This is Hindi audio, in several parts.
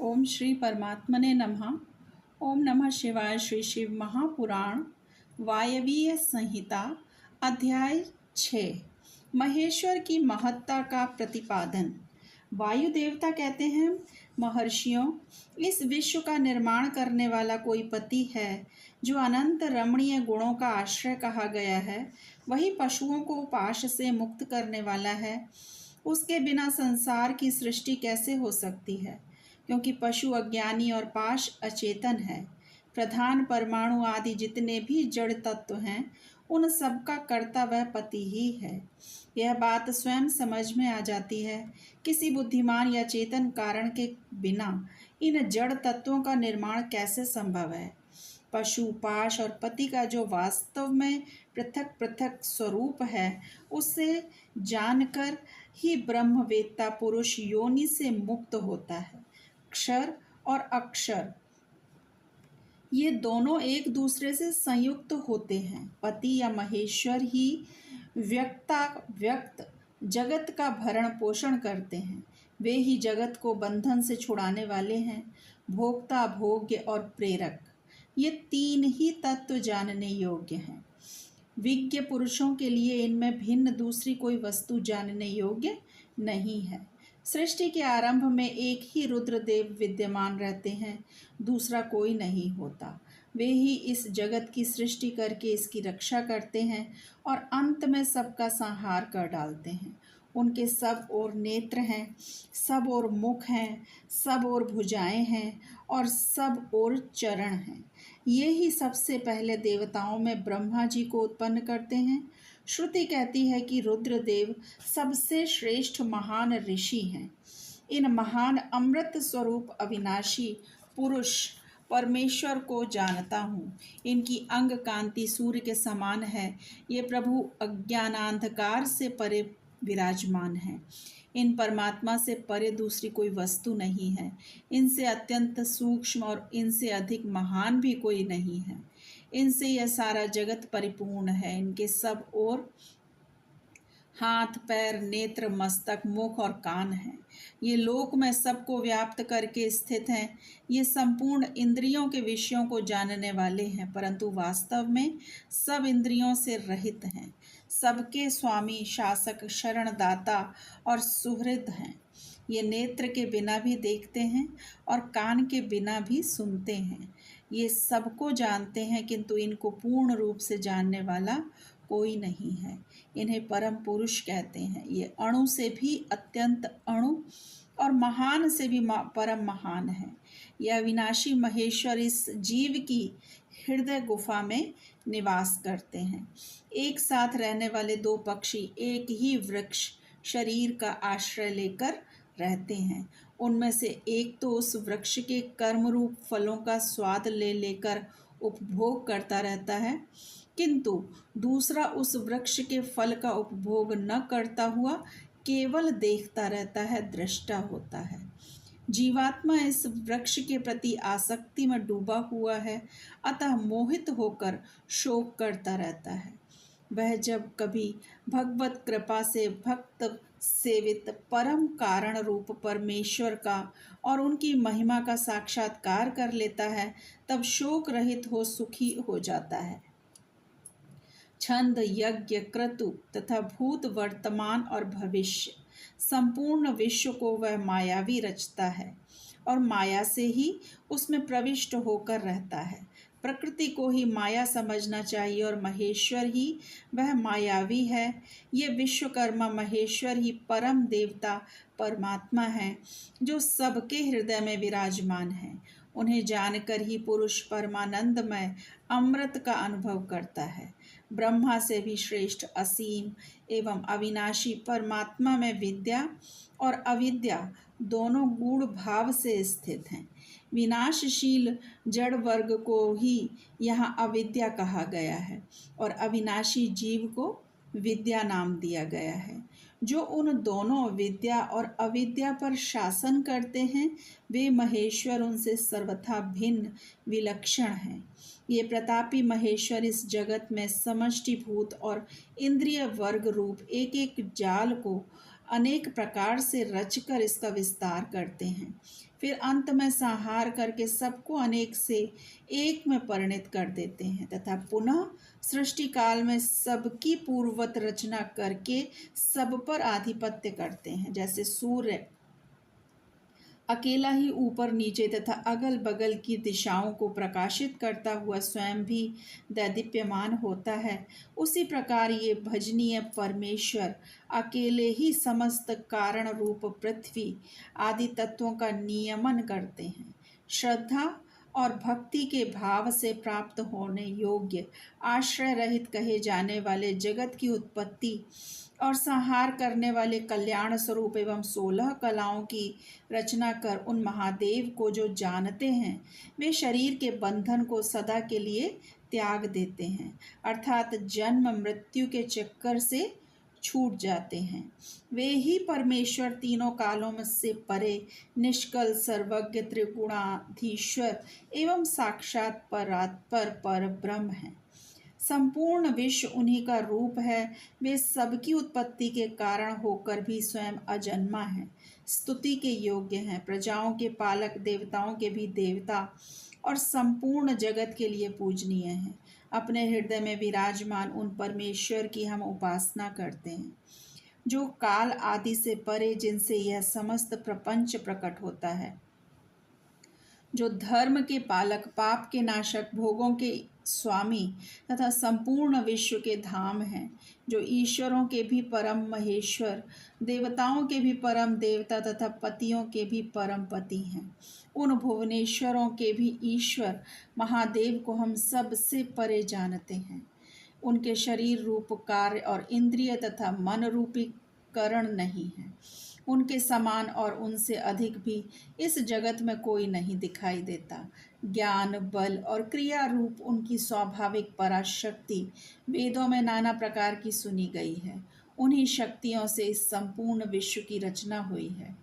ओम श्री परमात्मने नमः। ओम नमः शिवाय। श्री शिव महापुराण वायवीय संहिता अध्याय 6 महेश्वर की महत्ता का प्रतिपादन। वायु देवता कहते हैं, महर्षियों, इस विश्व का निर्माण करने वाला कोई पति है जो अनंत रमणीय गुणों का आश्रय कहा गया है। वही पशुओं को पाश से मुक्त करने वाला है। उसके बिना संसार की सृष्टि कैसे हो सकती है, क्योंकि पशु अज्ञानी और पाश अचेतन है। प्रधान परमाणु आदि जितने भी जड़ तत्व हैं, उन सबका कर्ता वह पति ही है। यह बात स्वयं समझ में आ जाती है। किसी बुद्धिमान या चेतन कारण के बिना इन जड़ तत्वों का निर्माण कैसे संभव है। पशु, पाश और पति का जो वास्तव में पृथक पृथक स्वरूप है, उसे जानकर ही ब्रह्मवेत्ता पुरुष योनि से मुक्त होता है। क्षर और अक्षर ये दोनों एक दूसरे से संयुक्त होते हैं। पति या महेश्वर ही व्यक्त जगत का भरण पोषण करते हैं। वे ही जगत को बंधन से छुड़ाने वाले हैं। भोक्ता, भोग्य और प्रेरक, ये तीन ही तत्व जानने योग्य हैं। विज्ञ पुरुषों के लिए इनमें भिन्न दूसरी कोई वस्तु जानने योग्य नहीं है। सृष्टि के आरंभ में एक ही रुद्रदेव विद्यमान रहते हैं, दूसरा कोई नहीं होता। वे ही इस जगत की सृष्टि करके इसकी रक्षा करते हैं और अंत में सबका संहार कर डालते हैं। उनके सब ओर नेत्र हैं, सब ओर मुख हैं, सब ओर भुजाएं हैं और सब ओर चरण हैं। ये ही सबसे पहले देवताओं में ब्रह्मा जी को उत्पन्न करते हैं। श्रुति कहती है कि रुद्रदेव सबसे श्रेष्ठ महान ऋषि हैं। इन महान अमृत स्वरूप अविनाशी पुरुष परमेश्वर को जानता हूँ। इनकी अंग कांति सूर्य के समान है। ये प्रभु अज्ञानांधकार से परे विराजमान है। इन परमात्मा से परे दूसरी कोई वस्तु नहीं है। इनसे अत्यंत सूक्ष्म और इनसे अधिक महान भी कोई नहीं है। इनसे यह सारा जगत परिपूर्ण है। इनके सब ओर हाथ, पैर, नेत्र, मस्तक, मुख और कान हैं। ये लोक में सबको व्याप्त करके स्थित हैं। ये संपूर्ण इंद्रियों के विषयों को जानने वाले हैं, परंतु वास्तव में सब इंद्रियों से रहित हैं। सबके स्वामी, शासक, शरणदाता और सुहृद हैं। ये नेत्र के बिना भी देखते हैं और कान के बिना भी सुनते हैं। ये सबको जानते हैं, किंतु इनको पूर्ण रूप से जानने वाला कोई नहीं है। इन्हें परम पुरुष कहते हैं। ये अणु से भी अत्यंत अणु और महान से भी परम महान है। यह अविनाशी महेश्वर इस जीव की हृदय गुफा में निवास करते हैं। एक साथ रहने वाले दो पक्षी एक ही वृक्ष शरीर का आश्रय लेकर रहते हैं। उनमें से एक तो उस वृक्ष के कर्म रूप फलों का स्वाद ले लेकर उपभोग करता रहता है, किंतु दूसरा उस वृक्ष के फल का उपभोग न करता हुआ केवल देखता रहता है, दृष्टा होता है। जीवात्मा इस वृक्ष के प्रति आसक्ति में डूबा हुआ है, अतः मोहित होकर शोक करता रहता है। वह जब कभी भगवत कृपा से भक्त सेवित परम कारण रूप परमेश्वर का और उनकी महिमा का साक्षात्कार कर लेता है, तब शोक रहित हो सुखी हो जाता है। छंद, यज्ञ, क्रतु तथा भूत, वर्तमान और भविष्य संपूर्ण विश्व को वह मायावी रचता है और माया से ही उसमें प्रविष्ट होकर रहता है। प्रकृति को ही माया समझना चाहिए और महेश्वर ही वह मायावी है। ये विश्वकर्मा महेश्वर ही परम देवता परमात्मा है, जो सबके हृदय में विराजमान है। उन्हें जानकर ही पुरुष परमानंदमय अमृत का अनुभव करता है। ब्रह्मा से भी श्रेष्ठ असीम एवं अविनाशी परमात्मा में विद्या और अविद्या दोनों गूढ़ भाव से स्थित हैं। विनाशशील जड़ वर्ग को ही यहाँ अविद्या कहा गया है और अविनाशी जीव को विद्या नाम दिया गया है। जो उन दोनों विद्या और अविद्या पर शासन करते हैं, वे महेश्वर उनसे सर्वथा भिन्न विलक्षण हैं। ये प्रतापी महेश्वर इस जगत में समष्टिभूत और इंद्रिय वर्ग रूप एक एक जाल को अनेक प्रकार से रचकर इसका विस्तार करते हैं, फिर अंत में संहार करके सबको अनेक से एक में परिणत कर देते हैं तथा पुनः सृष्टि काल में सबकी पूर्ववत रचना करके सब पर आधिपत्य करते हैं। जैसे सूर्य अकेला ही ऊपर नीचे तथा अगल बगल की दिशाओं को प्रकाशित करता हुआ स्वयं भी दैदीप्यमान होता है, उसी प्रकार ये भजनीय परमेश्वर अकेले ही समस्त कारण रूप पृथ्वी आदि तत्वों का नियमन करते हैं। श्रद्धा और भक्ति के भाव से प्राप्त होने योग्य आश्रय रहित कहे जाने वाले जगत की उत्पत्ति और संहार करने वाले कल्याण स्वरूप एवं 16 कलाओं की रचना कर उन महादेव को जो जानते हैं, वे शरीर के बंधन को सदा के लिए त्याग देते हैं, अर्थात जन्म मृत्यु के चक्कर से छूट जाते हैं। वे ही परमेश्वर तीनों कालों में से परे निष्कल सर्वज्ञ त्रिगुणाधीश्वर एवं साक्षात परात्पर पर ब्रह्म हैं। संपूर्ण विश्व उन्हीं का रूप है। वे सबकी उत्पत्ति के कारण होकर भी स्वयं अजन्मा है, स्तुति के योग्य हैं, प्रजाओं के पालक, देवताओं के भी देवता और संपूर्ण जगत के लिए पूजनीय हैं। अपने हृदय में विराजमान उन परमेश्वर की हम उपासना करते हैं, जो काल आदि से परे, जिनसे यह समस्त प्रपंच प्रकट होता है, जो धर्म के पालक, पाप के नाशक, भोगों के स्वामी तथा संपूर्ण विश्व के धाम हैं, जो ईश्वरों के भी परम महेश्वर, देवताओं के भी परम देवता तथा पतियों के भी परम पति हैं। उन भुवनेश्वरों के भी ईश्वर महादेव को हम सबसे परे जानते हैं। उनके शरीर रूप कार्य और इंद्रिय तथा मन रूपी करण नहीं है। उनके समान और उनसे अधिक भी इस जगत में कोई नहीं दिखाई देता। ज्ञान, बल और क्रिया रूप उनकी स्वाभाविक पराशक्ति वेदों में नाना प्रकार की सुनी गई है। उन्हीं शक्तियों से इस संपूर्ण विश्व की रचना हुई है।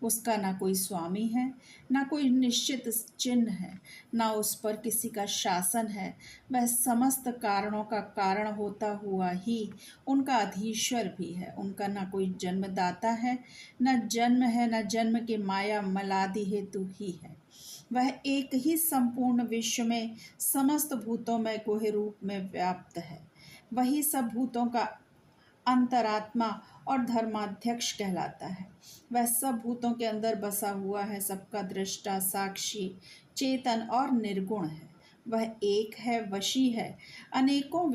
उसका ना कोई स्वामी है, ना कोई निश्चित चिन्ह है, ना उस पर किसी का शासन है। वह समस्त कारणों का कारण होता हुआ ही उनका अधीश्वर भी है। उनका ना कोई जन्मदाता है, न जन्म है, न जन्म के माया मलादि हेतु ही है। वह एक ही संपूर्ण विश्व में समस्त भूतों में गुह्य रूप में व्याप्त है। वही सब भूतों का अंतरात्मा और धर्माध्यक्ष कहलाता है। वह सब भूतों के अंदर बसा हुआ है, सबका दृष्टा, साक्षी, चेतन और निर्गुण है। वह एक है, वशी है, अनेकों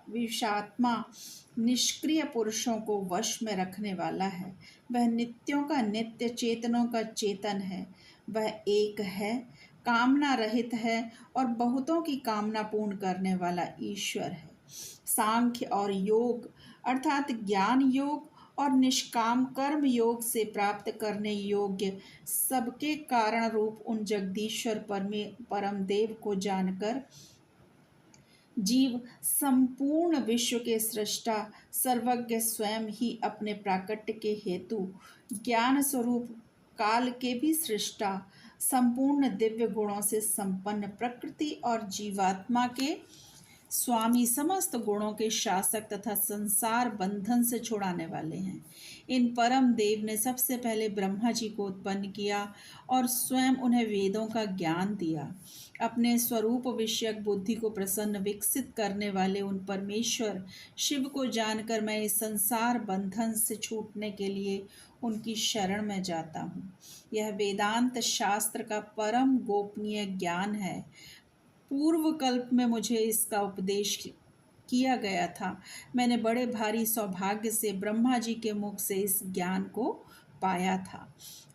विषात्मा निष्क्रिय पुरुषों को वश में रखने वाला है। वह नित्यों का नित्य, चेतनों का चेतन है। वह एक है, कामना रहित है और बहुतों की कामना पूर्ण करने वाला ईश्वर है। सांख्य और योग अर्थात ज्ञान योग और निष्काम कर्म योग से प्राप्त करने योग्य सबके कारण रूप उन जगदीश्वर परम देव को जानकर जीव संपूर्ण विश्व के सृष्टा सर्वज्ञ स्वयं ही अपने प्राकट्य के हेतु ज्ञान स्वरूप काल के भी सृष्टा, संपूर्ण दिव्य गुणों से संपन्न प्रकृति और जीवात्मा के स्वामी, समस्त गुणों के शासक तथा संसार बंधन से छुड़ाने वाले हैं। इन परम देव ने सबसे पहले ब्रह्मा जी को उत्पन्न किया और स्वयं उन्हें वेदों का ज्ञान दिया। अपने स्वरूप विषयक बुद्धि को प्रसन्न विकसित करने वाले उन परमेश्वर शिव को जानकर मैं इस संसार बंधन से छूटने के लिए उनकी शरण में जाता हूँ। यह वेदांत शास्त्र का परम गोपनीय ज्ञान है। पूर्व कल्प में मुझे इसका उपदेश किया गया था। मैंने बड़े भारी सौभाग्य से ब्रह्मा जी के मुख से इस ज्ञान को पाया था।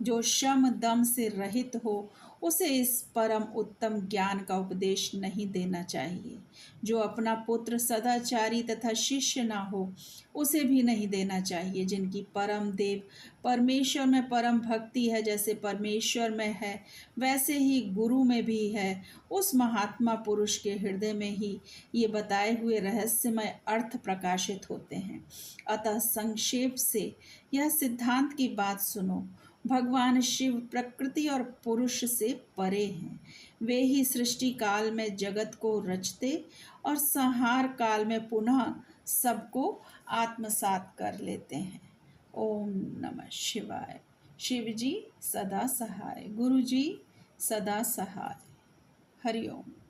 जो शम दम से रहित हो, उसे इस परम उत्तम ज्ञान का उपदेश नहीं देना चाहिए। जो अपना पुत्र सदाचारी तथा शिष्य ना हो, उसे भी नहीं देना चाहिए। जिनकी परम देव परमेश्वर में परम भक्ति है, जैसे परमेश्वर में है वैसे ही गुरु में भी है, उस महात्मा पुरुष के हृदय में ही ये बताए हुए रहस्यमय अर्थ प्रकाशित होते हैं। अतः संक्षेप से यह सिद्धांत की बात सुनो। भगवान शिव प्रकृति और पुरुष से परे हैं। वे ही सृष्टि काल में जगत को रचते और संहार काल में पुनः सबको आत्मसात कर लेते हैं। ओम नमः शिवाय। शिव जी सदा सहाय, गुरु जी सदा सहाय। हरि ओम।